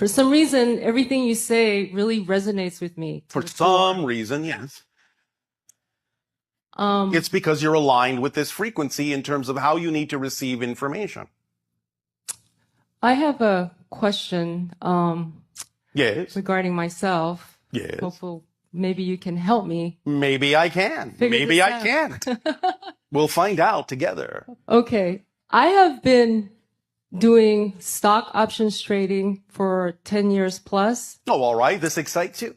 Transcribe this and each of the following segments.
For some reason, everything you say really resonates with me. For some reason, yes. It's because you're aligned with this frequency in terms of how you need to receive information. I have a question Yes. regarding myself. Yes. Hopefully, maybe you can help me. Maybe I can. Maybe I can't. We'll find out together. Okay. I have been doing stock options trading for 10 years plus. Oh, all right. This excites you?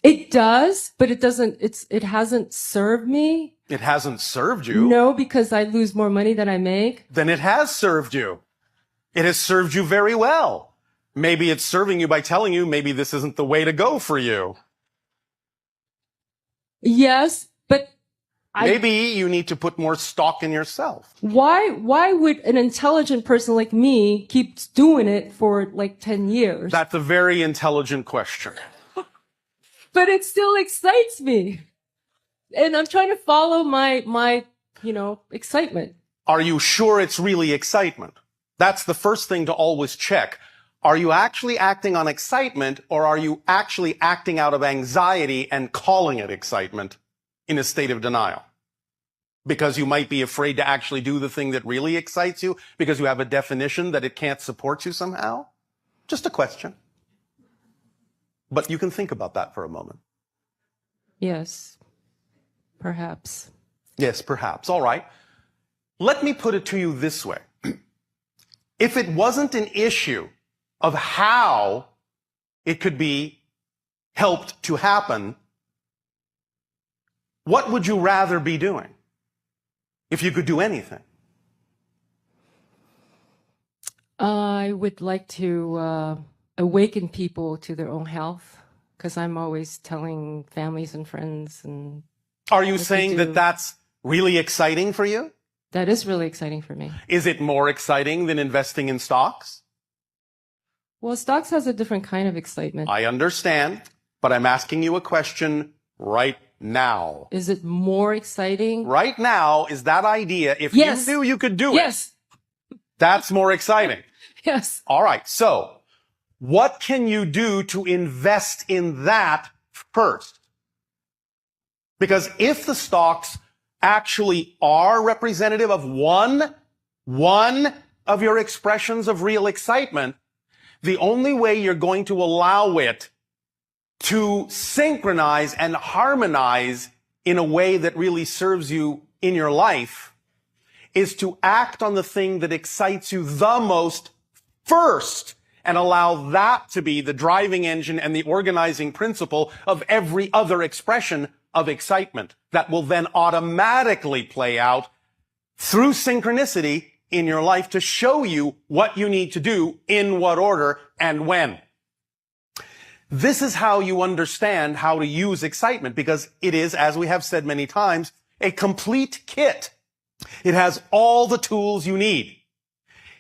It does, but it hasn't served me. It hasn't served you? No, because I lose more money than I make. Then it has served you. It has served you very well. Maybe it's serving you by telling you maybe this isn't the way to go for you. Yes, but maybe you need to put more stock in yourself. Why would an intelligent person like me keep doing it for like 10 years? That's a very intelligent question. But it still excites me. And I'm trying to follow my excitement. Are you sure it's really excitement? That's the first thing to always check. Are you actually acting on excitement, or are you actually acting out of anxiety and calling it excitement in a state of denial? Because you might be afraid to actually do the thing that really excites you, because you have a definition that it can't support you somehow? Just a question. But you can think about that for a moment. Yes, perhaps. Yes, perhaps. All right. Let me put it to you this way. If it wasn't an issue of how it could be helped to happen, what would you rather be doing if you could do anything? I would like to awaken people to their own health, because I'm always telling families and friends. And are you saying that that's really exciting for you? That is really exciting for me. Is it more exciting than investing in stocks? Well, stocks has a different kind of excitement. I understand, but I'm asking you a question right now. Is it more exciting? Right now, is that idea, if you knew you could do it, that's more exciting. Yes. All right. So what can you do to invest in that first? Because if the stocks actually are representative of one of your expressions of real excitement, the only way you're going to allow it to synchronize and harmonize in a way that really serves you in your life is to act on the thing that excites you the most first, and allow that to be the driving engine and the organizing principle of every other expression of excitement that will then automatically play out through synchronicity in your life to show you what you need to do, in what order, and when. This is how you understand how to use excitement, because it is, as we have said many times, a complete kit. It has all the tools you need.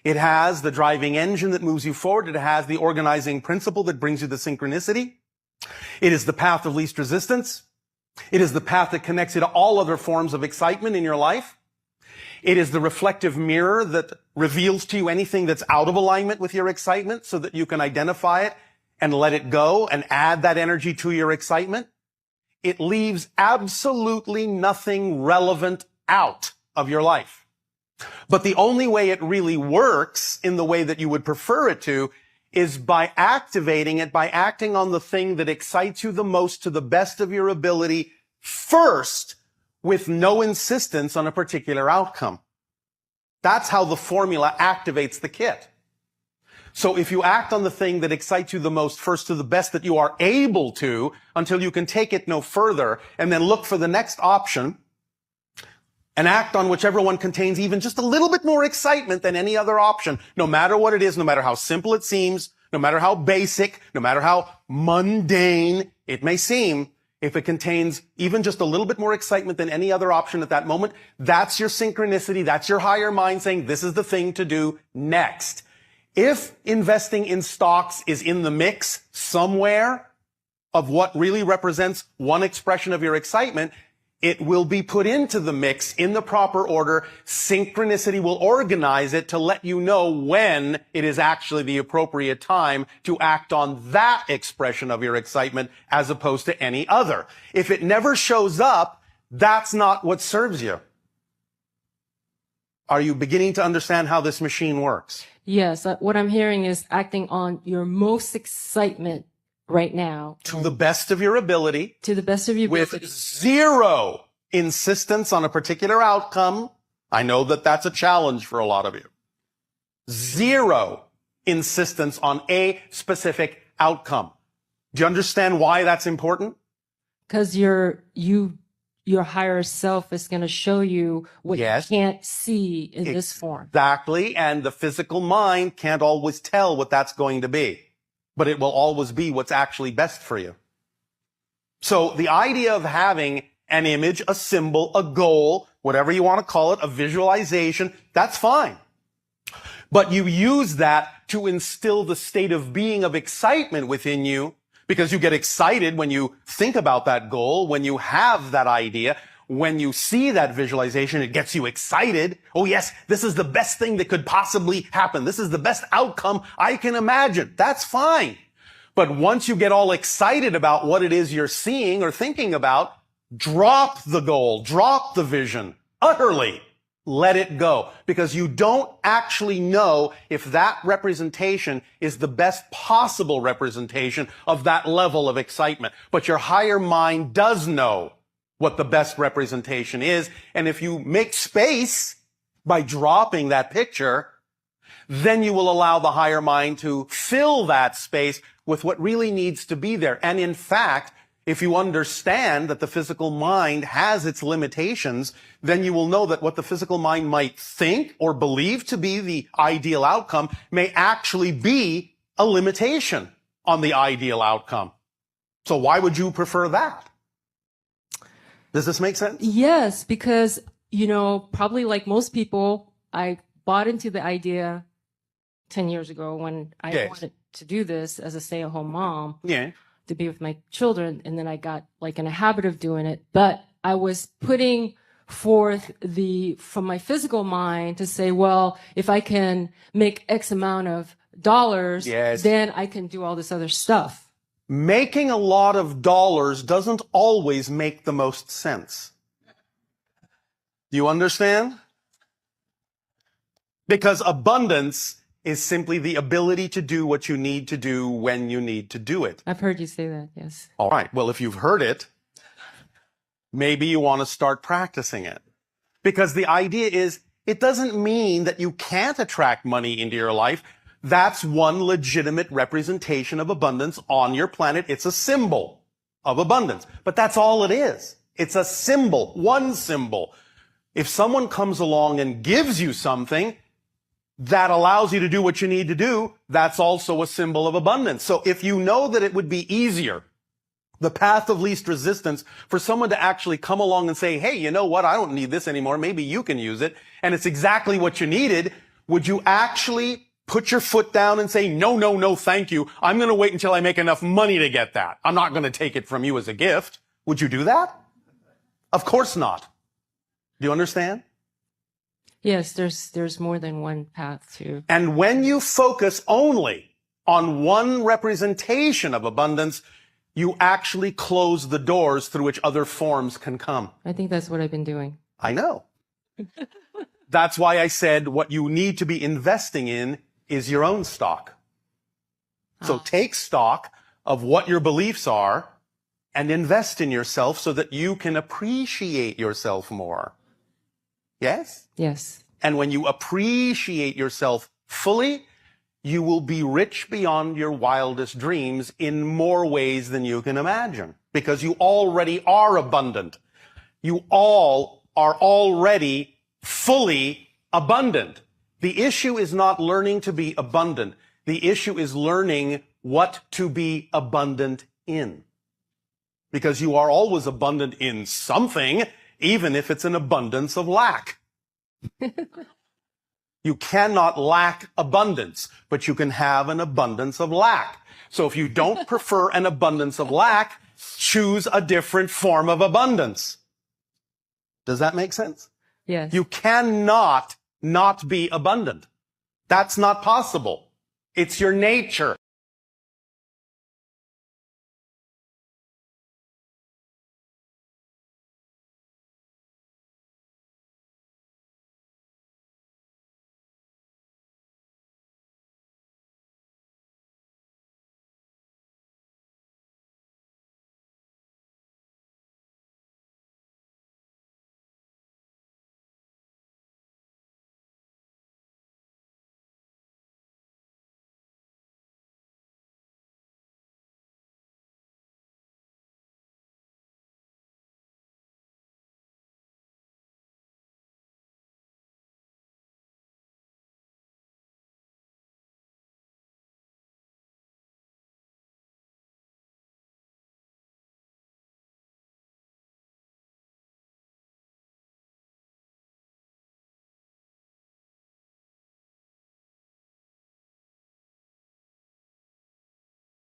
It has the driving engine that moves you forward. It has the organizing principle that brings you the synchronicity. It is the path of least resistance. It is the path that connects you to all other forms of excitement in your life. It is the reflective mirror that reveals to you anything that's out of alignment with your excitement so that you can identify it and let it go and add that energy to your excitement. It leaves absolutely nothing relevant out of your life. But the only way it really works in the way that you would prefer it to is by activating it, by acting on the thing that excites you the most to the best of your ability first, with no insistence on a particular outcome. That's how the formula activates the kit. So if you act on the thing that excites you the most first to the best that you are able to, until you can take it no further, and then look for the next option, and act on whichever one contains even just a little bit more excitement than any other option, no matter what it is, no matter how simple it seems, no matter how basic, no matter how mundane it may seem, if it contains even just a little bit more excitement than any other option at that moment, that's your synchronicity, that's your higher mind saying this is the thing to do next. If investing in stocks is in the mix somewhere of what really represents one expression of your excitement, it will be put into the mix in the proper order. Synchronicity will organize it to let you know when it is actually the appropriate time to act on that expression of your excitement as opposed to any other. If it never shows up, that's not what serves you. Are you beginning to understand how this machine works? Yes, what I'm hearing is acting on your most excitement right now. To the best of your ability. To the best of your ability. With zero insistence on a particular outcome. I know that that's a challenge for a lot of you. Zero insistence on a specific outcome. Do you understand why that's important? Because your higher self is going to show you what you can't see in this form. Exactly. And the physical mind can't always tell what that's going to be. But it will always be what's actually best for you. So the idea of having an image, a symbol, a goal, whatever you want to call it, a visualization, that's fine. But you use that to instill the state of being of excitement within you, because you get excited when you think about that goal, when you have that idea, when you see that visualization, it gets you excited. Oh yes, this is the best thing that could possibly happen. This is the best outcome I can imagine. That's fine. But once you get all excited about what it is you're seeing or thinking about, drop the goal, drop the vision, utterly let it go. Because you don't actually know if that representation is the best possible representation of that level of excitement. But your higher mind does know what the best representation is. And if you make space by dropping that picture, then you will allow the higher mind to fill that space with what really needs to be there. And in fact, if you understand that the physical mind has its limitations, then you will know that what the physical mind might think or believe to be the ideal outcome may actually be a limitation on the ideal outcome. So why would you prefer that? Does this make sense? Yes, because, probably like most people, I bought into the idea 10 years ago when I wanted to do this as a stay-at-home mom. Yeah. To be with my children. And then I got like in a habit of doing it. But I was putting forth from my physical mind to say, well, if I can make X amount of dollars, then I can do all this other stuff. Making a lot of dollars doesn't always make the most sense. Do you understand? Because abundance is simply the ability to do what you need to do when you need to do it. I've heard you say that, yes. All right. Well, if you've heard it, maybe you want to start practicing it. Because the idea is, it doesn't mean that you can't attract money into your life. That's one legitimate representation of abundance on your planet. It's a symbol of abundance. But that's all it is. It's a symbol, one symbol. If someone comes along and gives you something that allows you to do what you need to do, that's also a symbol of abundance. So if you know that it would be easier, the path of least resistance, for someone to actually come along and say, hey, you know what? I don't need this anymore. Maybe you can use it. And it's exactly what you needed. Would you actually put your foot down and say, no, no, no, thank you. I'm going to wait until I make enough money to get that. I'm not going to take it from you as a gift. Would you do that? Of course not. Do you understand? Yes, there's more than one path to. And when you focus only on one representation of abundance, you actually close the doors through which other forms can come. I think that's what I've been doing. I know. That's why I said what you need to be investing in is your own stock. So take stock of what your beliefs are and invest in yourself so that you can appreciate yourself more. Yes? Yes. And when you appreciate yourself fully, you will be rich beyond your wildest dreams in more ways than you can imagine. Because you already are abundant. You all are already fully abundant. The issue is not learning to be abundant. The issue is learning what to be abundant in. Because you are always abundant in something, even if it's an abundance of lack. You cannot lack abundance, but you can have an abundance of lack. So if you don't prefer an abundance of lack, choose a different form of abundance. Does that make sense? Yes. You cannot not be abundant. That's not possible. It's your nature.